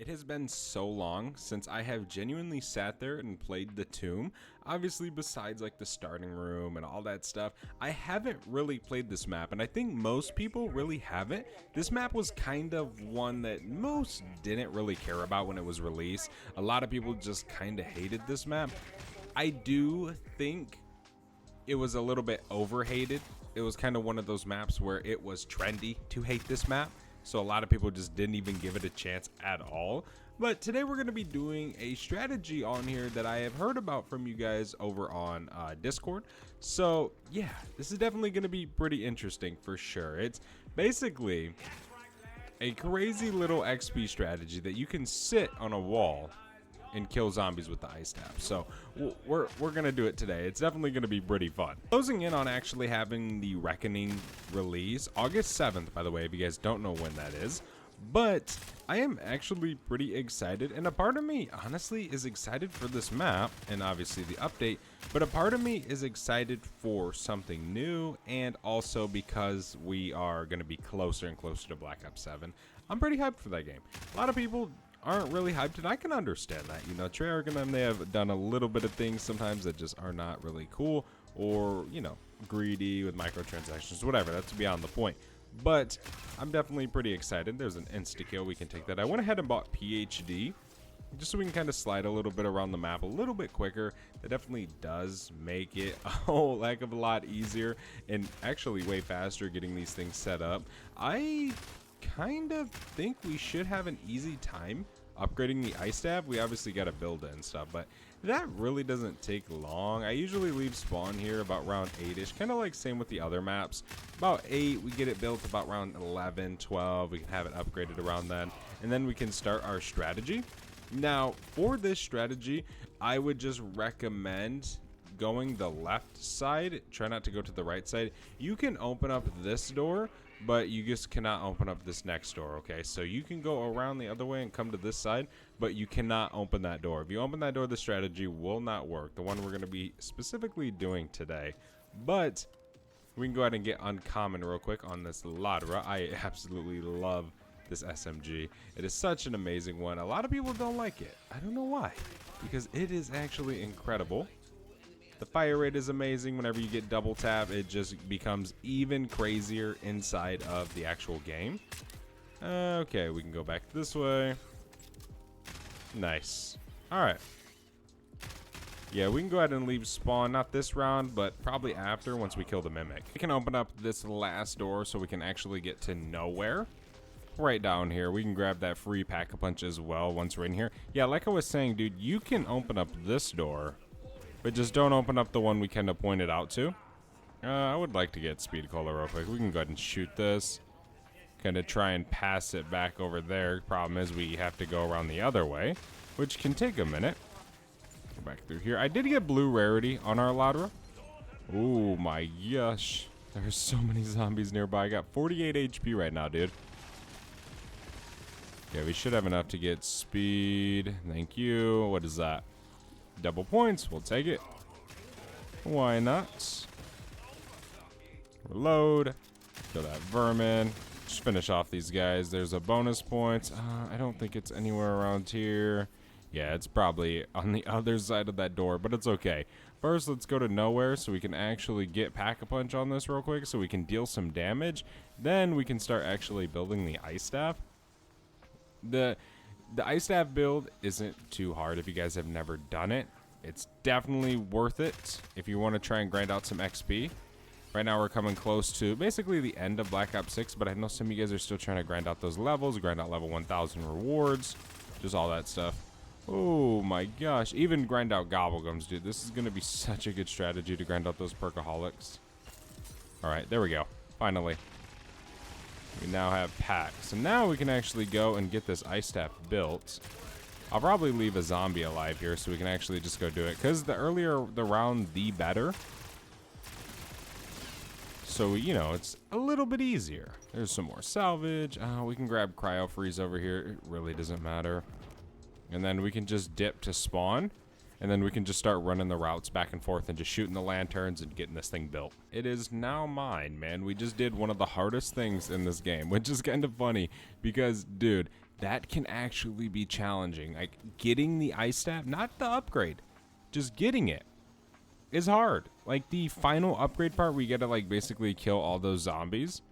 It has been so long since I have genuinely sat there and played the tomb. Obviously, besides like the starting room and all that stuff, I haven't really played this map, and I think most people really haven't. This map was kind of one that most didn't really care about when it was released. A lot of people just kind of hated this map. I do think it was a little bit overhated. It was kind of one of those maps where it was trendy to hate this map. So a lot of people just didn't even give it a chance at all. But today we're going to be doing a strategy on here that I have heard about from you guys over on Discord. So yeah, this is definitely going to be pretty interesting for sure. It's basically a crazy little XP strategy that you can sit on a wall and kill zombies with the ice staff. So we're gonna do it today. It's definitely gonna be pretty fun. Closing in on actually having the Reckoning release August 7th, by the way, if you guys don't know when that is. But I am actually pretty excited, and a part of me honestly is excited for this map and obviously the update, but a part of me is excited for something new, and also because we are going to be closer and closer to Black Ops 7. I'm pretty hyped for that game. A lot of people aren't really hyped, and I can understand that. You know, Treyarch and them, they have done a little bit of things sometimes that just are not really cool, or, you know, greedy with microtransactions, whatever. That's beyond the point. But I'm definitely pretty excited. There's an insta-kill. We can take that. I went ahead and bought PhD just so we can kind of slide a little bit around the map a little bit quicker. That definitely does make it a whole heck of a lot easier and actually way faster getting these things set up. I kind of think we should have an easy time upgrading the ice staff. We obviously got to build it and stuff, but that really doesn't take long. I usually leave spawn here about round 8ish, kind of like same with the other maps. About 8, we get it built about round 11, 12. We can have it upgraded around then, and then we can start our strategy. Now, for this strategy, I would just recommend going the left side. Try not to go to the right side. You can open up this door, but you just cannot open up this next door, okay? So you can go around the other way and come to this side, but you cannot open that door. If you open that door, the strategy will not work, the one we're going to be specifically doing today. But we can go ahead and get uncommon real quick on this Ladra. I absolutely love this SMG. It is such an amazing one. A lot of people don't like it. I don't know why, because it is actually incredible. The fire rate is amazing. Whenever you get double tap, it just becomes even crazier inside of the actual game. Okay, we can go back this way. Nice. All right. Yeah, we can go ahead and leave spawn, not this round, but probably after, once we kill the mimic. We can open up this last door so we can actually get to nowhere. Right down here, we can grab that free pack-a-punch as well once we're in here. Yeah, like I was saying, dude, you can open up this door, but just don't open up the one we kind of pointed out to. I would like to get speed cola real quick. We can go ahead and shoot this. Kind of try and pass it back over there. Problem is we have to go around the other way, which can take a minute. Go back through here. I did get blue rarity on our Ladra. Oh my gosh. There's so many zombies nearby. I got 48 HP right now, dude. Yeah, we should have enough to get speed. Thank you. What is that? Double points, we'll take it. Why not? Reload. Kill that vermin. Just finish off these guys. There's a bonus point. I don't think it's anywhere around here. Yeah, it's probably on the other side of that door, but it's okay. First, let's go to nowhere so we can actually get pack-a-punch on this real quick so we can deal some damage. Then we can start actually building the ice staff. The ice staff build isn't too hard if you guys have never done it. It's definitely worth it if you want to try and grind out some XP. Right now we're coming close to basically the end of Black Ops 6, but I know some of you guys are still trying to grind out those levels, grind out level 1000 rewards, just all that stuff. Oh my gosh, even grind out gobblegums, dude. This is going to be such a good strategy to grind out those perkaholics. Alright, there we go. Finally. We now have packs. So now we can actually go and get this ice staff built. I'll probably leave a zombie alive here so we can actually just go do it. Because the earlier the round, the better. So, you know, it's a little bit easier. There's some more salvage. We can grab cryo freeze over here. It really doesn't matter. And then we can just dip to spawn. And then we can just start running the routes back and forth and just shooting the lanterns and getting this thing built. It is now mine, man. We just did one of the hardest things in this game, which is kind of funny because, dude, that can actually be challenging. Like, getting the ice staff, not the upgrade, just getting it is hard. Like, the final upgrade part, we gotta, like, basically kill all those zombies.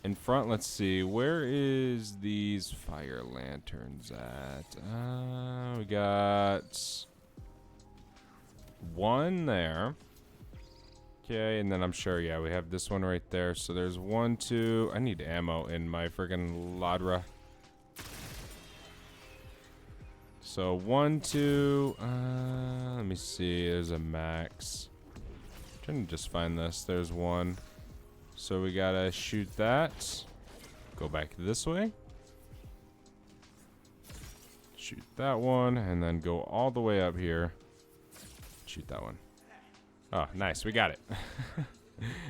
In front, let's see, where is these fire lanterns at? We got one there. Okay, and then I'm sure, yeah, we have this one right there. So there's 1, 2. I need ammo in my friggin' ladra. So 1, 2. Let me see. There's a max. I'm trying to just find this. There's one. So we gotta shoot that. Go back this way. Shoot that one, and then go all the way up here. Shoot that one. Oh, nice. We got it.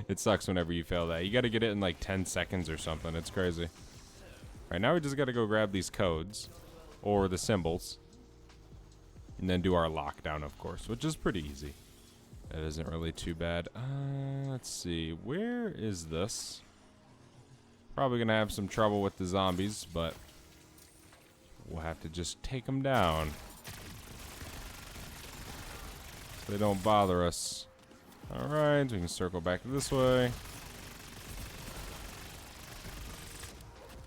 It sucks whenever you fail that. You gotta get it in like 10 seconds or something. It's crazy. Alright, now we just gotta go grab these codes. Or the symbols. And then do our lockdown, of course, which is pretty easy. That isn't really too bad. Let's see. Where is this? Probably gonna have some trouble with the zombies, but we'll have to just take them down. So they don't bother us. Alright, we can circle back this way.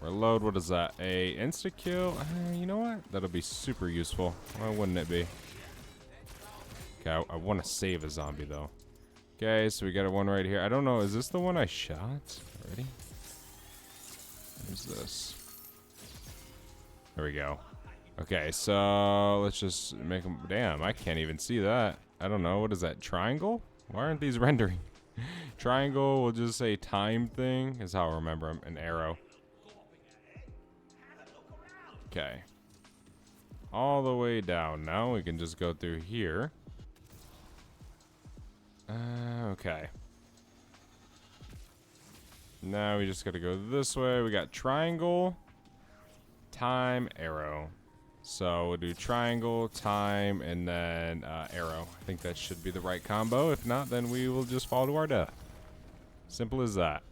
Reload, what is that? A insta-kill? You know what? That'll be super useful. Why wouldn't it be? Okay, I want to save a zombie, though. Okay, so we got one right here. I don't know. Is this the one I shot already? Where's this? There we go. Okay, so let's just make them... Damn, I can't even see that. I don't know. What is that? Triangle? Why aren't these rendering? Triangle, we'll just say time thing. Is how I remember them. An arrow. Okay. All the way down. Now we can just go through here. Okay. Now we just gotta go this way. We got triangle, time, arrow. So we'll do triangle, time, and then arrow. I think that should be the right combo. If not, then we will just fall to our death. Simple as that.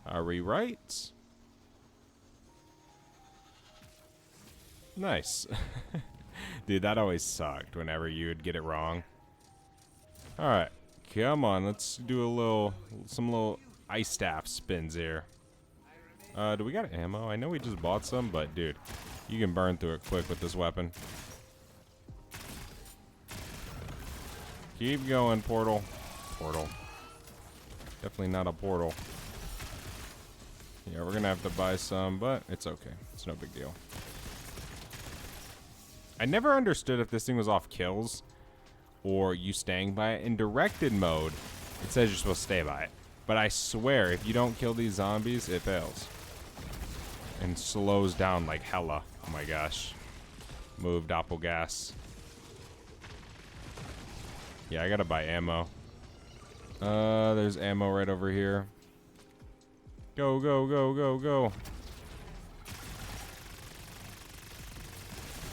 Are we right? Nice. Dude, that always sucked whenever you would get it wrong. Alright, come on, let's do some little ice staff spins here. Do we got ammo? I know we just bought some, but dude, you can burn through it quick with this weapon. Keep going, portal. Portal. Definitely not a portal. Yeah, we're gonna have to buy some, but it's okay. It's no big deal. I never understood if this thing was off kills or you staying by it. In directed mode, it says you're supposed to stay by it. But I swear, if you don't kill these zombies, it fails. And slows down like hella. Oh my gosh. Move, doppelgas. Yeah, I gotta buy ammo. There's ammo right over here. Go, go, go, go, go.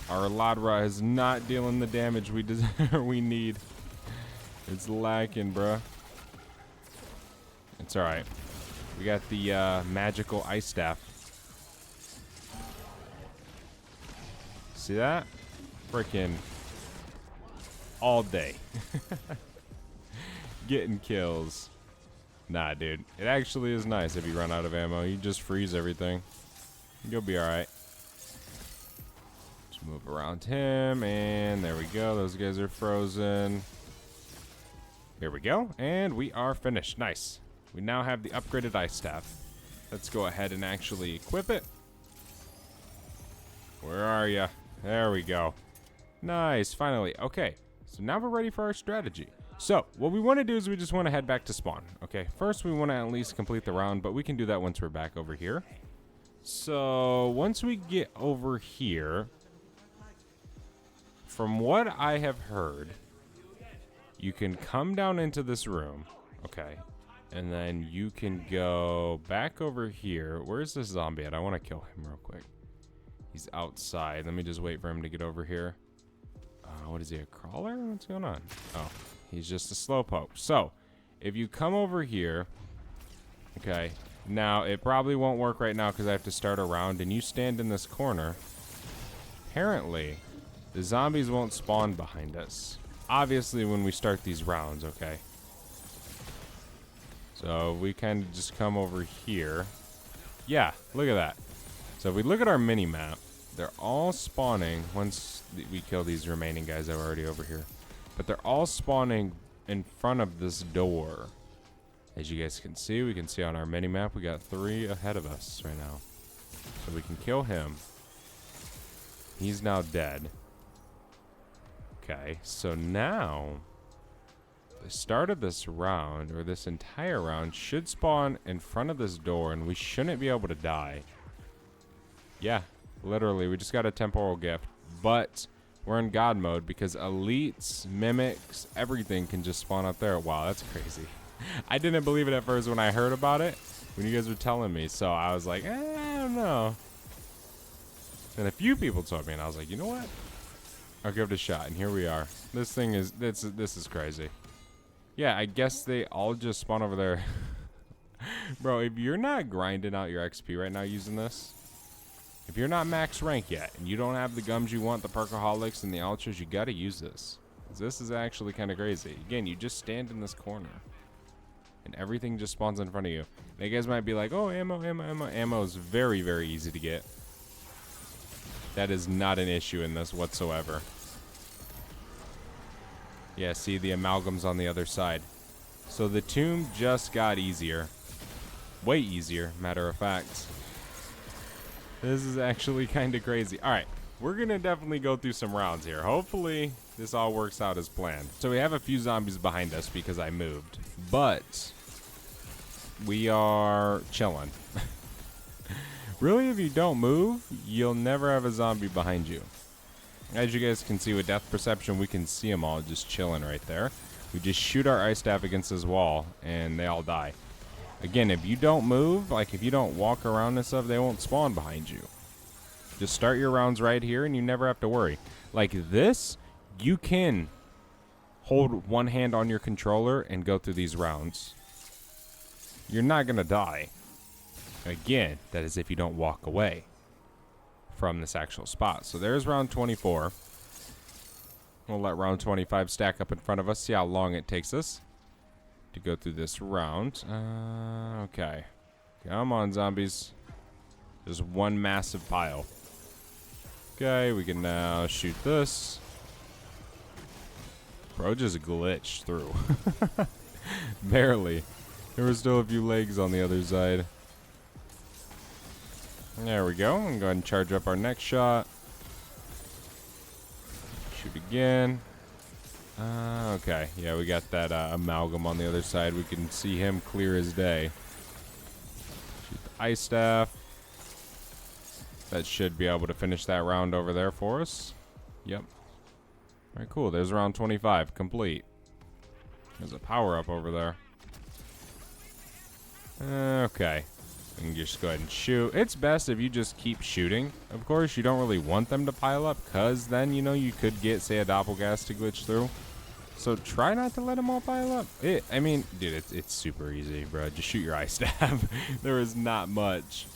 Our Ladra is not dealing the damage we need. It's lacking, bruh. It's alright. We got the magical ice staff. See that? Freaking all day. Getting kills. Nah, dude. It actually is nice if you run out of ammo. You just freeze everything. You'll be alright. Move around him, and there we go. Those guys are frozen. Here we go, and we are finished. Nice. We now have the upgraded ice staff. Let's go ahead and actually equip it. Where are you? There we go. Nice, finally. Okay, so now we're ready for our strategy. So, what we want to do is we just want to head back to spawn. Okay, first we want to at least complete the round, but we can do that once we're back over here. So, once we get over here... From what I have heard, you can come down into this room, okay, and then you can go back over here. Where's this zombie at? I want to kill him real quick. He's outside. Let me just wait for him to get over here. What is he, a crawler? What's going on? Oh, he's just a slowpoke. So, if you come over here, okay, Now, it probably won't work right now because I have to start a round, and you stand in this corner. Apparently, the zombies won't spawn behind us. Obviously, when we start these rounds, okay? So, we kind of just come over here. Yeah, look at that. So, if we look at our mini-map, they're all spawning once we kill these remaining guys that are already over here. But they're all spawning in front of this door. As you guys can see, we can see on our mini-map, we got 3 ahead of us right now. So we can kill him. He's now dead. Okay, so now, the start of this round, or this entire round, should spawn in front of this door, and we shouldn't be able to die. Yeah, literally, we just got a temporal gift. But we're in God mode because elites, mimics, everything can just spawn up there. Wow, that's crazy. I didn't believe it at first when I heard about it, when you guys were telling me. So I was like, I don't know. And a few people told me, and I was like, you know what? I'll give it a shot. And here we are. This thing is, this is crazy. Yeah, I guess they all just spawn over there. Bro, if you're not grinding out your XP right now using this, if you're not max rank yet, and you don't have the gums you want, the perkaholics and the ultras, you gotta use this. This is actually kind of crazy. Again, you just stand in this corner. And everything just spawns in front of you. Now you guys might be like, oh, ammo, ammo, ammo. Ammo is very, very easy to get. That is not an issue in this whatsoever. Yeah, see the amalgams on the other side. So the tomb just got easier. Way easier, matter of fact. This is actually kind of crazy. All right, we're going to definitely go through some rounds here. Hopefully this all works out as planned. So we have a few zombies behind us because I moved. But we are chilling. Really, if you don't move, you'll never have a zombie behind you. As you guys can see with depth perception, we can see them all just chilling right there. We just shoot our ice staff against this wall, and they all die. Again, if you don't move, like if you don't walk around and stuff, they won't spawn behind you. Just start your rounds right here, and you never have to worry. Like this, you can hold one hand on your controller and go through these rounds. You're not going to die. Again, that is if you don't walk away from this actual spot. So there's round 24. We'll let round 25 stack up in front of us, see how long it takes us to go through this round. Okay. Come on, zombies. There's one massive pile. Okay, we can now shoot this. Bro just glitched through. Barely. There were still a few legs on the other side. There we go. I'm going to go ahead and charge up our next shot. Shoot again. Okay. Yeah, we got that amalgam on the other side. We can see him clear as day. Shoot the ice staff. That should be able to finish that round over there for us. Yep. All right, cool. There's round 25 complete. There's a power-up over there. Okay. We can just go ahead and shoot. It's best if you just keep shooting. Of course, you don't really want them to pile up, because then, you know, you could get, say, a doppelgast to glitch through. So try not to let them all pile up. I mean, dude, it's super easy, bro. Just shoot your ice staff. There is not much.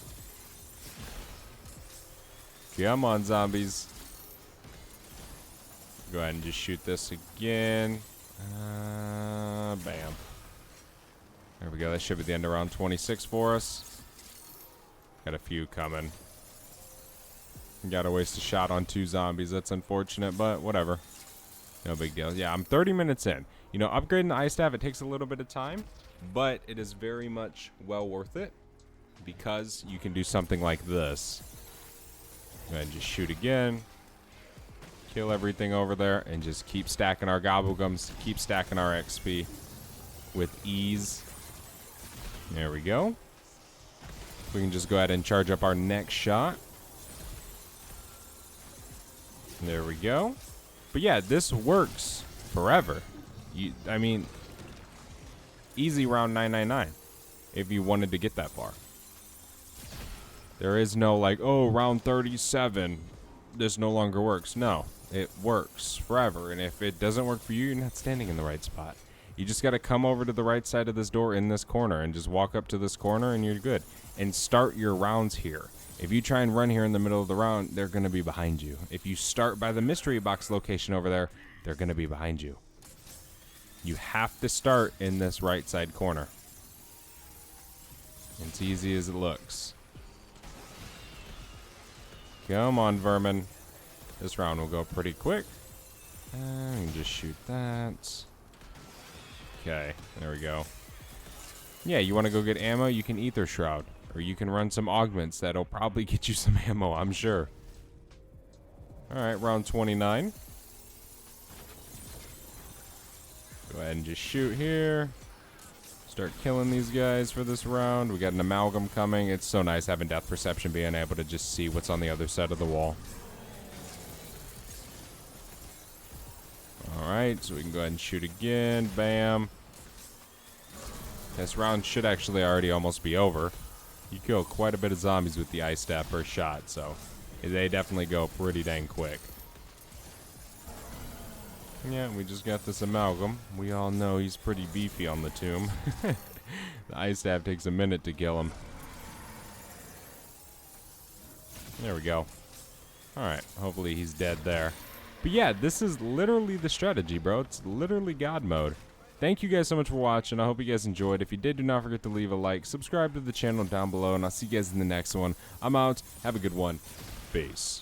Come on, zombies. Go ahead and just shoot this again. Bam. There we go. That should be the end of round 26 for us. Got a few coming. Gotta waste a shot on 2 zombies. That's unfortunate, but whatever. No big deal. Yeah, I'm 30 minutes in. You know, upgrading the ice staff, it takes a little bit of time, but it is very much well worth it because you can do something like this. Go ahead and just shoot again. Kill everything over there and just keep stacking our gobblegums, keep stacking our XP with ease. There we go. We can just go ahead and charge up our next shot. There we go. But yeah, this works forever. I mean, easy round 999 if you wanted to get that far. There is no like, oh, round 37, this no longer works. No, it works forever. And if it doesn't work for you, you're not standing in the right spot. You just got to come over to the right side of this door in this corner and just walk up to this corner and you're good. And start your rounds here. If you try and run here in the middle of the round, they're going to be behind you. If you start by the mystery box location over there, they're going to be behind you. You have to start in this right side corner. It's easy as it looks. Come on, vermin. This round will go pretty quick. And we can just shoot that. Okay, there we go. Yeah, you want to go get ammo? You can Ether Shroud. Or you can run some augments. That'll probably get you some ammo, I'm sure. Alright, round 29. Go ahead and just shoot here. Start killing these guys for this round. We got an amalgam coming. It's so nice having depth perception, being able to just see what's on the other side of the wall. Alright, so we can go ahead and shoot again. Bam. This round should actually already almost be over. You kill quite a bit of zombies with the ice staff per shot, so they definitely go pretty dang quick. Yeah, we just got this amalgam. We all know he's pretty beefy on the tomb. The ice staff takes a minute to kill him. There we go. Alright, hopefully he's dead there. But yeah, this is literally the strategy, bro. It's literally God mode. Thank you guys so much for watching. I hope you guys enjoyed. If you did, do not forget to leave a like, subscribe to the channel down below, and I'll see you guys in the next one. I'm out. Have a good one. Peace.